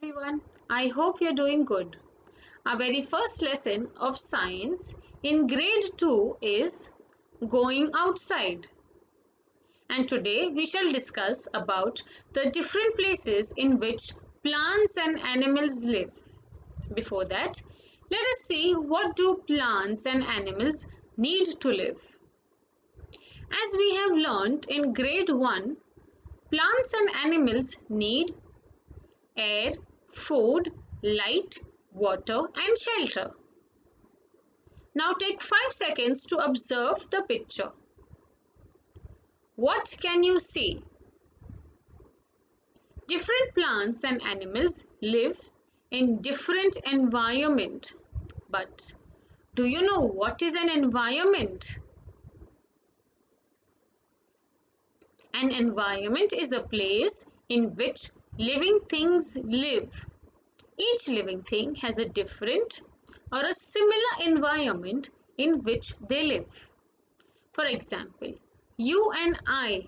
everyone. I hope you're doing good. Our very first lesson of science in grade 2 is going outside. And today we shall discuss about the different places in which plants and animals live. Before that, let us see what do plants and animals need to live. As we have learnt in grade 1, plants and animals need air, food, light, water, and shelter. Now take 5 seconds to observe the picture. What can you see? Different plants and animals live in different environment. But do you know what is an environment? An environment is a place in which living things live. Each living thing has a different or a similar environment in which they live. For example, you and I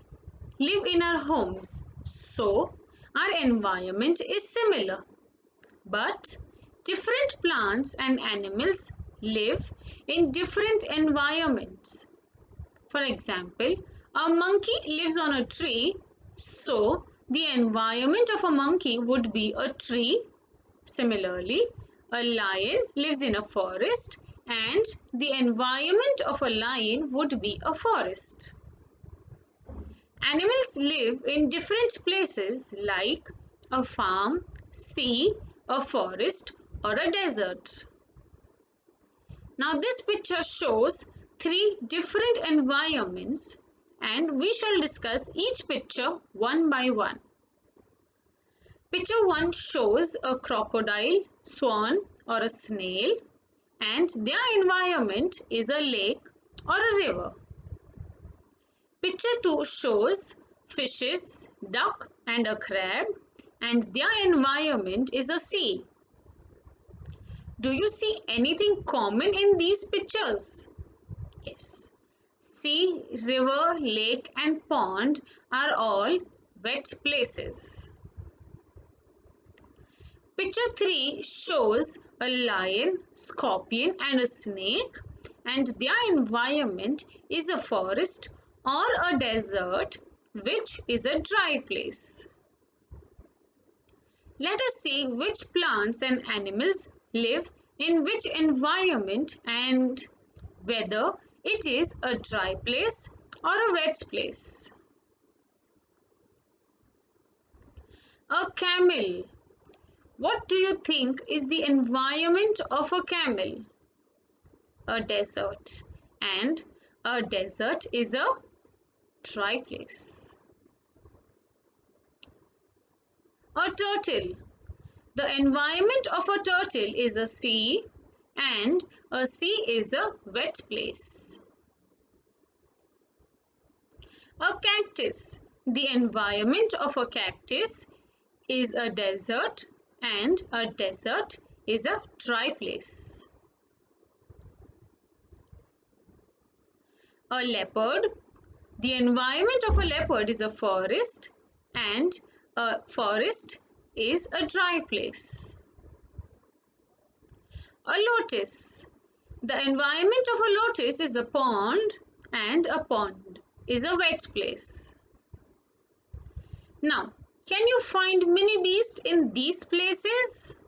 live in our homes, so our environment is similar. But different plants and animals live in different environments. For example, a monkey lives on a tree, so the environment of a monkey would be a tree. Similarly, a lion lives in a forest and the environment of a lion would be a forest. Animals live in different places like a farm, sea, a forest, or a desert. Now, this picture shows three different environments and we shall discuss each picture one by one. Picture 1 shows a crocodile, swan, or a snail, and their environment is a lake or a river. Picture 2 shows fishes, duck, and a crab, and their environment is a sea. Do you see anything common in these pictures? Yes. Sea, river, lake, and pond are all wet places. Picture 3 shows a lion, scorpion, and a snake, and their environment is a forest or a desert, which is a dry place. Let us see which plants and animals live in which environment and whether it is a dry place or a wet place. A camel. What do you think is the environment of a camel? A desert. And a desert is a dry place. A turtle. The environment of a turtle is a sea and a sea is a wet place. A cactus. The environment of a cactus is a desert and a desert is a dry place. A leopard. The environment of a leopard is a forest and a forest is a dry place. A lotus. The environment of a lotus is a pond and a pond is a wet place. Now, can you find mini beast in these places?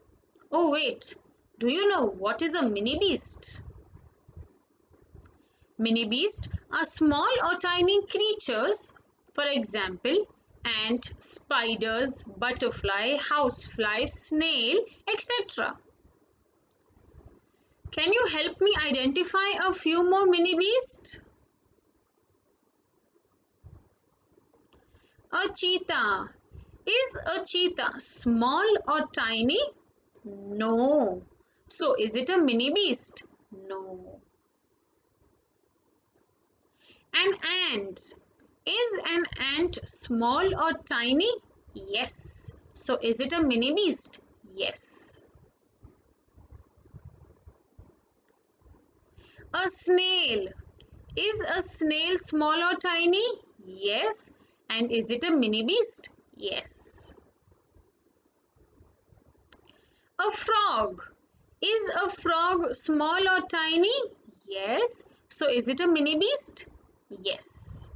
Oh wait, do you know what is a mini beast? Mini beasts are small or tiny creatures, for example, ant, spiders, butterfly, housefly, snail, etc. Can you help me identify a few more mini beasts? A cheetah. Is a cheetah small or tiny? No. So is it a mini beast? No. An ant. Is an ant small or tiny? Yes. So is it a mini beast? Yes. A snail. Is a snail small or tiny? Yes. And is it a mini beast? Yes. A frog. Is a frog small or tiny? Yes. So is it a mini beast? Yes.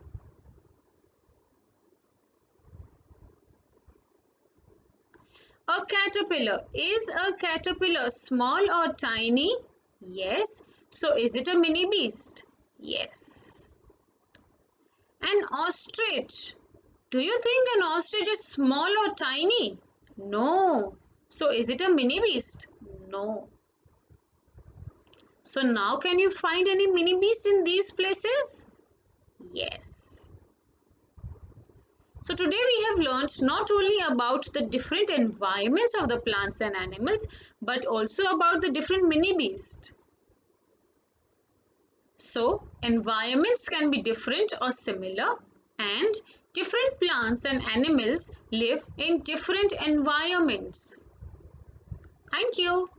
A caterpillar. Is a caterpillar small or tiny? Yes. So is it a mini beast? Yes. An ostrich. Do you think an ostrich is small or tiny? No. So is it a mini beast? No. So now can you find any mini beast in these places? Yes. So today we have learned not only about the different environments of the plants and animals, but also about the different mini beasts. So environments can be different or similar, and different plants and animals live in different environments. Thank you.